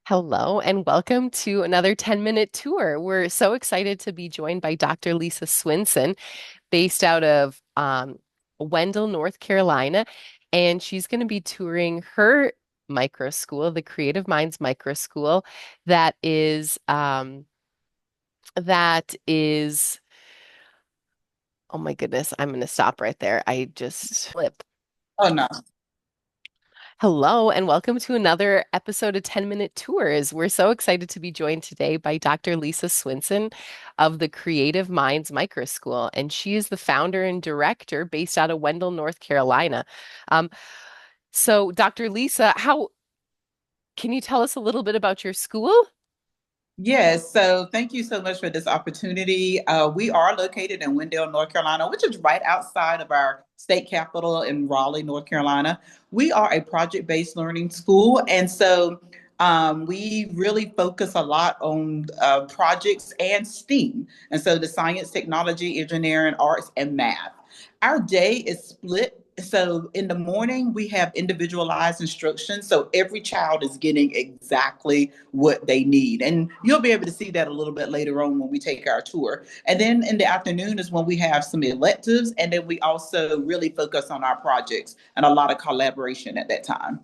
Hello, and welcome to another 10-minute tour. We're so excited to be joined by Dr. Lisa Swinson, based out of Wendell, North Carolina. And she's going to be touring her micro school, the Creative Minds Micro School, that is, that is, oh my goodness, I'm going to stop right there. I just flip. Oh no. Hello, and welcome to another episode of 10-Minute Tours. We're so excited to be joined today by Dr. Lisa Swinson of the Creative Minds Microschool, and she is the founder and director based out of Wendell, North Carolina. Um, so, Dr. Lisa, how can you tell us a little bit about your school? Yes, so thank you so much for this opportunity. We are located in Wendell, North Carolina, which is right outside of our state capital in Raleigh, North Carolina. We are a project-based learning school, and so we really focus a lot on projects and STEAM, and so the science, technology, engineering, arts, and math. Our day is split. So in the morning, we have individualized instruction. So every child is getting exactly what they need. And you'll be able to see that a little bit later on when we take our tour. And then in the afternoon is when we have some electives. And then we also really focus on our projects and a lot of collaboration at that time.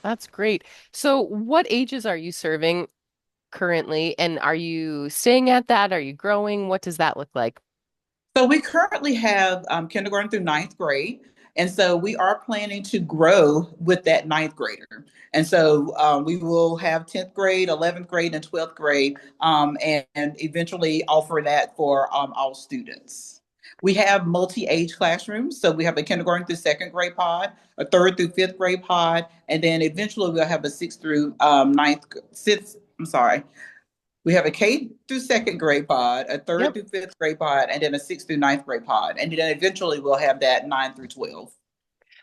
That's great. So, what ages are you serving currently, and are you staying at that? Are you growing? What does that look like? So we currently have kindergarten through ninth grade. And so we are planning to grow with that ninth grader. And so we will have 10th grade, 11th grade, and 12th grade, and eventually offer that for all students. We have multi-age classrooms. So we have a kindergarten through second grade pod, a third through fifth grade pod, and then eventually we'll have a sixth through ninth, sixth, I'm sorry, we have a K through second grade pod, a third Yep. through fifth grade pod, and then a sixth through ninth grade pod. And then eventually we'll have that 9 through 12.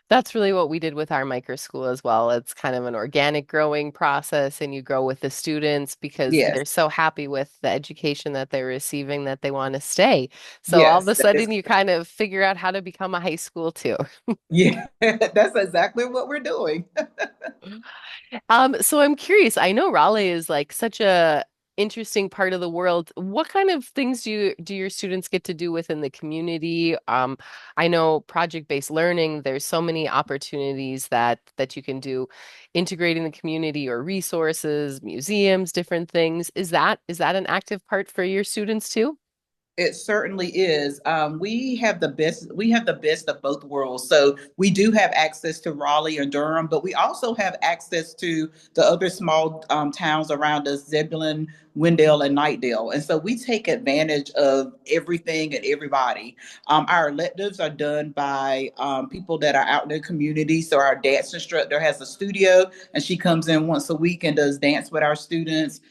That's really what we did with our micro school as well. It's kind of an organic growing process, and you grow with the students because Yes, they're so happy with the education that they're receiving that they want to stay. So all of yes, a that is, sudden, you kind of figure out how to become a high school too. yeah, that's exactly what we're doing. So I'm curious. I know Raleigh is like such a interesting part of the world. What kind of things do your students get to do within the community? I know project-based learning, there's so many opportunities that you can do integrating the community or resources, museums, different things. Is that an active part for your students too? It certainly is. We have the best of both worlds. So we do have access to Raleigh and Durham, but we also have access to the other small towns around us, Zebulon, Wendell, and Nightdale. And so we take advantage of everything and everybody. Our electives are done by people that are out in the community. So our dance instructor has a studio, and she comes in once a week and does dance with our students.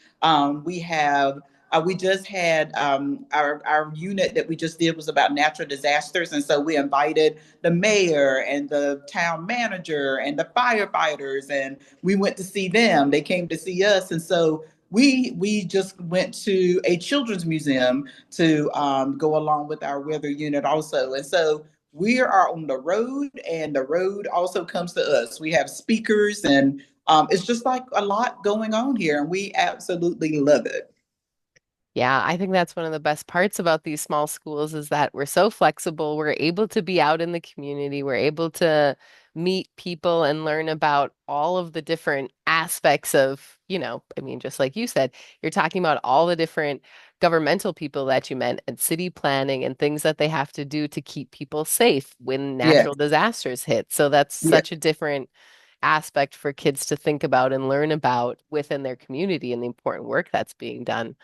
We just had our unit that we just did was about natural disasters, and so we invited the mayor and the town manager and the firefighters, and we went to see them. They came to see us, and so we just went to a children's museum to go along with our weather unit also, and so. We are on the road, and the road also comes to us. We have speakers, and it's just like a lot going on here, and we absolutely love it. Yeah, I think that's one of the best parts about these small schools is that we're so flexible. We're able to be out in the community. We're able to meet people and learn about all of the different aspects of, I mean, just like you said, you're talking about all the different governmental people that you met and city planning and things that they have to do to keep people safe when Yes. natural disasters hit. So that's Yeah. such a different aspect for kids to think about and learn about within their community and the important work that's being done.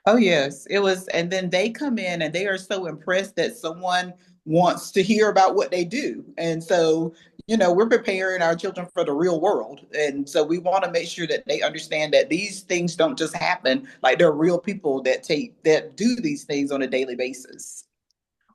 Oh, yes, it was. And then they come in and they are so impressed that someone wants to hear about what they do. And so, we're preparing our children for the real world. And so we want to make sure that they understand that these things don't just happen. Like there are real people that do these things on a daily basis.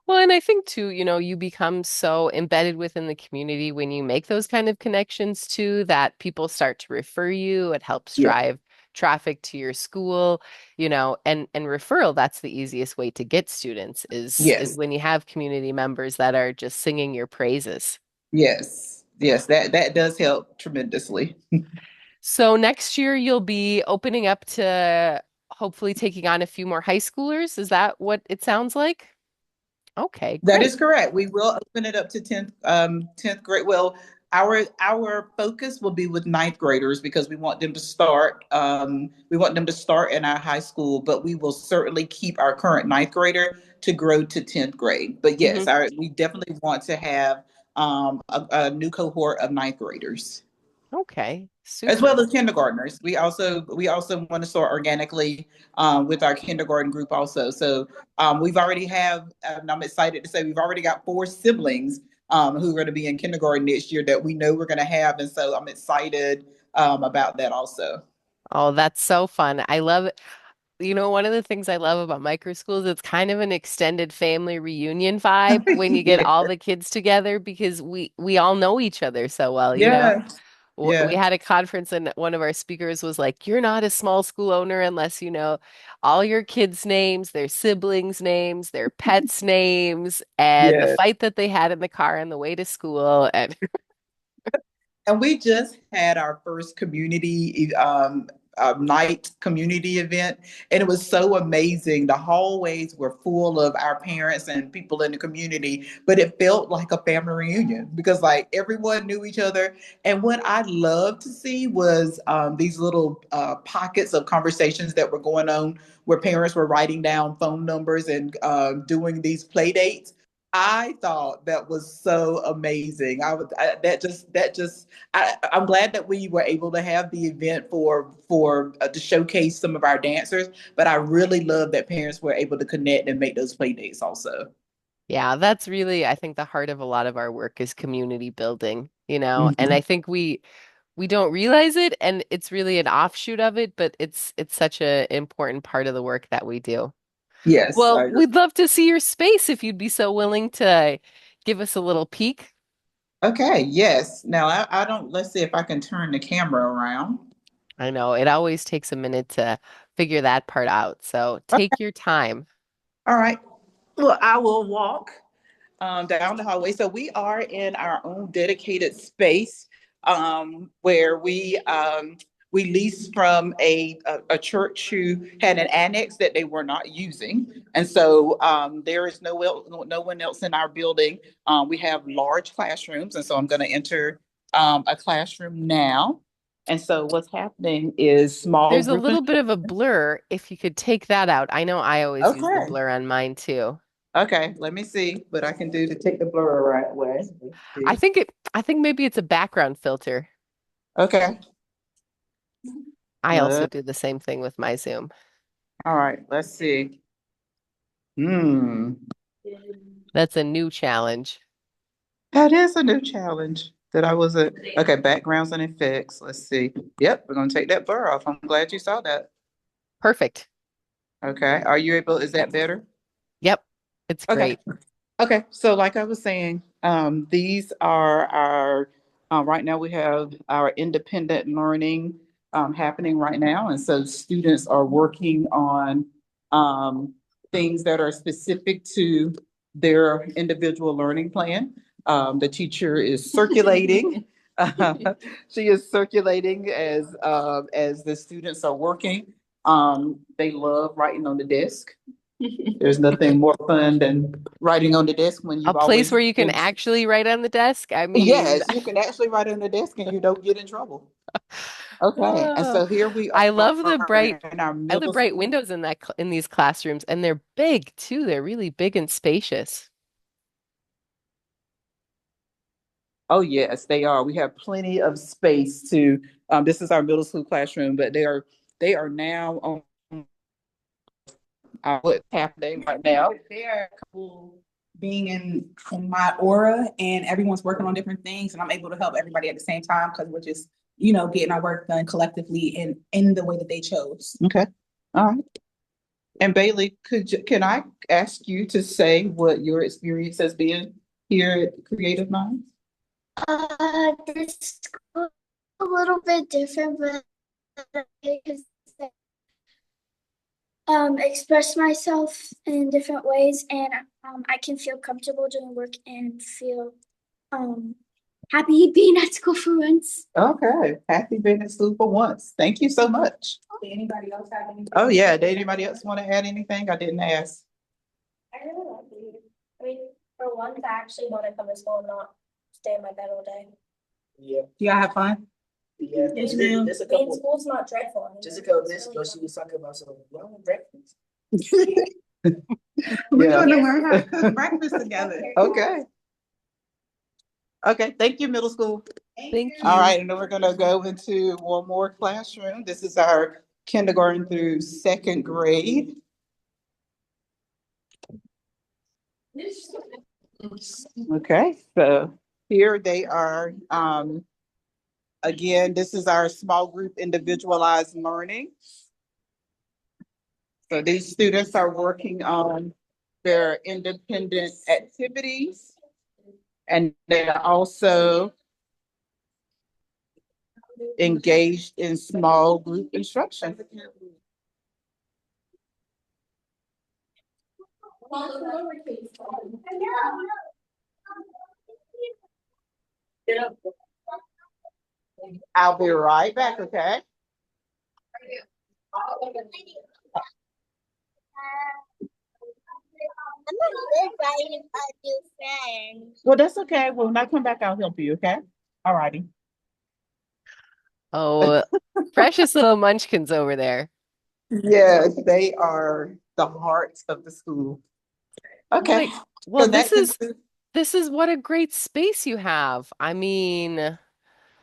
Well, and I think too, you become so embedded within the community when you make those kind of connections too, that people start to refer you. It helps Yeah. drive traffic to your school, and referral, that's the easiest way to get students is Yes. when you have community members that are just singing your praises. Yes. Yes. That does help tremendously. So next year you'll be opening up to hopefully taking on a few more high schoolers. Is that what it sounds like? Okay, That great. is correct. We will open it up to 10th grade. Well, our focus will be with ninth graders because we want them to start in our high school, but we will certainly keep our current ninth grader to grow to 10th grade. But Hmm. yes, we definitely want to have a new cohort of ninth graders Okay, as well super. as kindergartners. We also want to start organically with our kindergarten group also. So we've already have, and I'm excited to say we've already got four siblings who are going to be in kindergarten next year that we know we're going to have, and so I'm excited about that also. Oh, that's so fun. I love it. You know, one of the things I love about microschools, it's kind of an extended family reunion vibe when you get Yeah, all the kids together because we all know each other so well, you know. yeah, We yeah, had a conference and one of our speakers was like, "You're not a small school owner unless you know all your kids' names, their siblings' names, their pets' names, and the yeah. fight that they had in the car on the way to school." And And we just had our first community night community event, and it was so amazing. The hallways were full of our parents and people in the community, but it felt like a family reunion because like everyone knew each other. And what I loved to see was these little pockets of conversations that were going on where parents were writing down phone numbers and doing these play dates. I thought that was so amazing. I'm glad that we were able to have the event for to showcase some of our dancers, but I really love that parents were able to connect and make those play dates also. yeah, that's really, I think, the heart of a lot of our work is community building, you know. And Mhm. I think we don't realize it, and it's really an offshoot of it, but it's such a important part of the work that we do. Yes, I Well, agree. we'd love to see your space if you'd be so willing to give us a little peek. Okay, yes. Now I don't. Let's see if I can turn the camera around. I know it always takes a minute to figure that part out, so take your time. All right. Well, I will walk down the hallway. So we are in our own dedicated space where we leased from a church who had an annex that they were not using, and so there is no one else in our building. We have large classrooms, and so I'm going to enter a classroom now. And so what's happening is small There's a group. little bit of a blur. If you could take that out. I know I always use the Okay. blur on mine too. Okay, let me see what I can do to take the blur right away. Let's see. I think maybe it's a background filter. Okay. I also Let, do the same thing with my Zoom. all right, let's see. Hmm. That's a new challenge. That is a new challenge that I wasn't. Okay, backgrounds and effects. Let's see. Yep, we're gonna take that blur off. I'm glad you saw that. Perfect. Okay. Are you able, is that better? Yep, it's Okay. great. Okay, so like I was saying, these are our, right now we have our independent learning happening right now. And so students are working on things that are specific to their individual learning plan. The teacher is circulating. She is circulating as the students are working. They love writing on the desk. There's nothing more fun than writing on the desk when A you've place always where you can been. actually write on the desk. I mean, Yes, you can actually write on the desk and you don't get in trouble. Okay, and oh, so here we I love the are bright in our I love the middle bright school. windows in in these classrooms, and they're big too. They're really big and spacious. Oh yes, they are. We have plenty of space to. This is our middle school classroom, but they are now on what's happening right now. They're cool being in my aura and everyone's working on different things and I'm able to help everybody at the same time because we're just, getting our work done collectively and in the way that they chose. Okay, all right. And Bailey, can I ask you to say what your experience has been here at Creative Minds? This school a little bit different, but I could express myself in different ways, and I can feel comfortable doing work and feel um happy being at school for once. Okay, happy being at school for once. Thank you so much. Did anybody else have anything? Oh yeah, did anybody else want to add anything? I didn't ask. I really like it. I mean, for once, I actually want to come to school and not stay in my bed all day. Do y'all have fun? Yeah, Yes, and ma'am. there's a I mean, couple, school's not dreadful anymore. just a couple It's minutes really ago, fun. she was talking about some wrong breakfast. We're Yeah. gonna learn how to cook breakfast together. Okay. Okay, thank you, middle school. Thank All you. right, and then we're gonna go into one more classroom. This is our kindergarten through second grade. Okay, so here they are. Again, this is our small group individualized learning. So these students are working on their independent activities. And they're also engaged in small group instruction. I'll be right back, okay? I'm not good writing about new friends. Well, that's okay. When I come back, I'll help you, okay? All righty. Oh, precious little munchkins over there. Yes, they are the heart of the school. Okay, Wait, well, so that concludes. this is what a great space you have. I mean,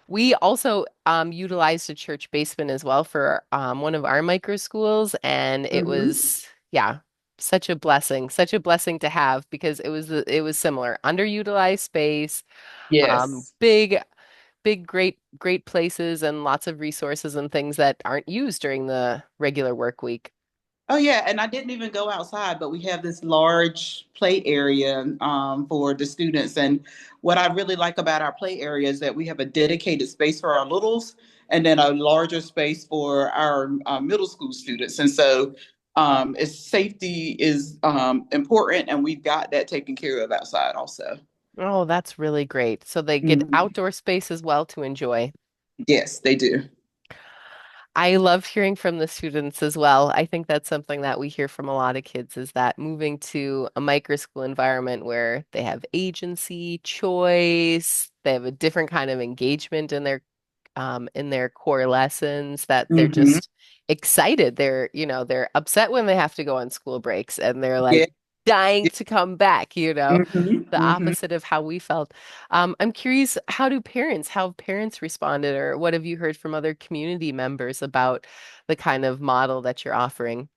we also utilized a church basement as well for one of our micro schools, and it Mhm. was yeah, such a blessing to have because it was similar, underutilized space, Yes. big great places and lots of resources and things that aren't used during the regular work week. Oh yeah, and I didn't even go outside, but we have this large play area for the students. And what I really like about our play area is that we have a dedicated space for our littles, and then a larger space for our middle school students. And so, it's safety is important, and we've got that taken care of outside also. Oh, that's really great. So they get Mhm. outdoor space as well to enjoy. Yes, they do. I love hearing from the students as well. I think that's something that we hear from a lot of kids is that moving to a micro school environment where they have agency, choice, they have a different kind of engagement in their core lessons, that they're Hmm. just excited. They're, you know, they're upset when they have to go on school breaks and they're Yeah. like dying to come back, you know, Hmm. the Hmm. opposite of how we felt. I'm curious, how have parents responded, or what have you heard from other community members about the kind of model that you're offering?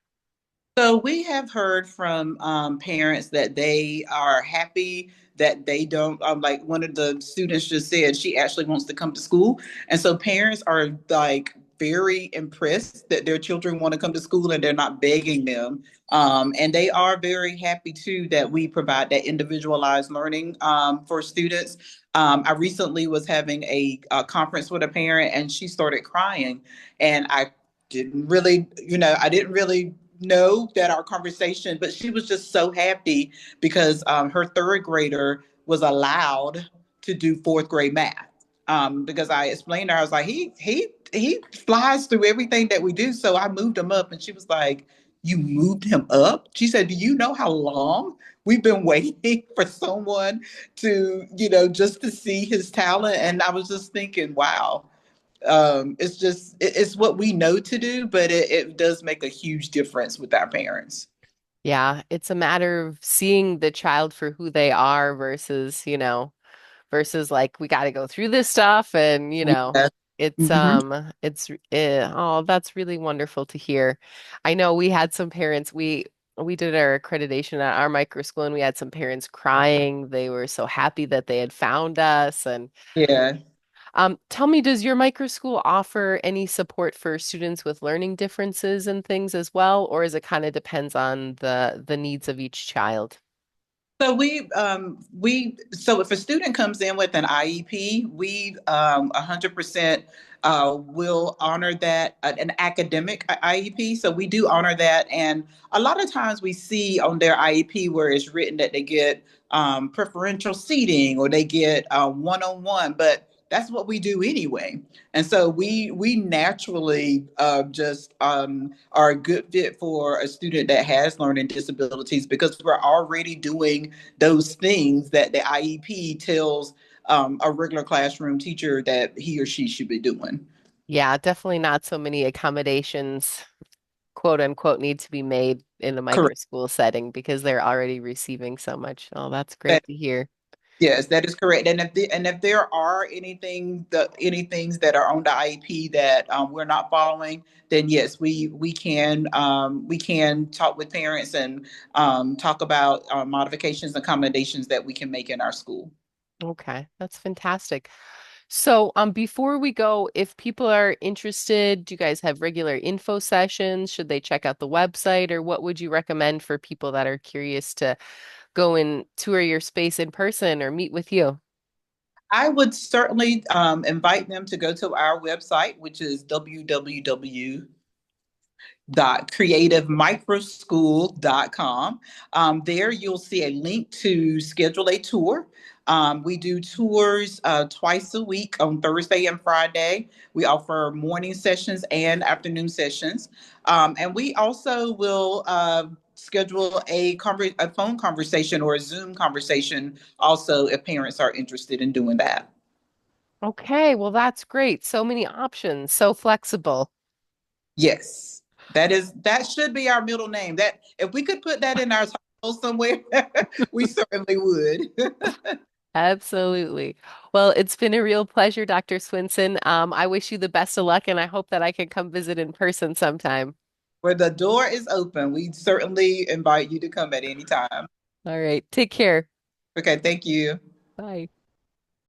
So we have heard from parents that they are happy that they don't like one of the students just said she actually wants to come to school. And so parents are like very impressed that their children want to come to school and they're not begging them. And they are very happy too that we provide that individualized learning for students. I recently was having a conference with a parent and she started crying, and I didn't really know that our conversation, but she was just so happy because her third grader was allowed to do fourth grade math. Because I explained to her, I was like, he flies through everything that we do. So I moved him up, and she was like, "You moved him up?" She said, "Do you know how long we've been waiting for someone to, just to see his talent?" And I was just thinking, wow, it's what we know to do, but it does make a huge difference with our parents. Yeah, it's a matter of seeing the child for who they are versus, versus like we got to go through this stuff and Yeah. it's Hmm. oh, that's really wonderful to hear. I know we had some parents, we did our accreditation at our micro school and we had some parents crying. They were so happy that they had found us. And Yeah. tell me, does your micro school offer any support for students with learning differences and things as well, or is it kind of depends on the needs of each child? So so if a student comes in with an IEP, we 100% will honor that, an academic IEP. So we do honor that, and a lot of times we see on their IEP where it's written that they get preferential seating or they get one-on-one, but that's what we do anyway. And so we naturally just are a good fit for a student that has learning disabilities because we're already doing those things that the IEP tells a regular classroom teacher that he or she should be doing. Yeah, definitely not so many accommodations, quote unquote, need to be made in a micro Correct. school setting because they're already receiving so much. Oh, that's That, great to hear. yes, that is correct. And if there are any things that are on the IEP that we're not following, then yes, we can talk with parents and talk about modifications and accommodations that we can make in our school. Okay, that's fantastic. So, before we go, if people are interested, do you guys have regular info sessions? Should they check out the website, or what would you recommend for people that are curious to go and tour your space in person or meet with you? I would certainly invite them to go to our website, which is www.creativemicroschool.com. There you'll see a link to schedule a tour. We do tours twice a week on Thursday and Friday. We offer morning sessions and afternoon sessions. And we also will schedule a phone conversation or a Zoom conversation also if parents are interested in doing that. Okay, well, that's great. So many options, so flexible. Yes, that should be our middle name. That if we could put that in our title somewhere, we certainly would. Absolutely. Well, it's been a real pleasure, Dr. Swinson. I wish you the best of luck, and I hope that I can come visit in person sometime. Where the door is open, we certainly invite you to come at any time. All right, take care. Okay, thank you. Bye.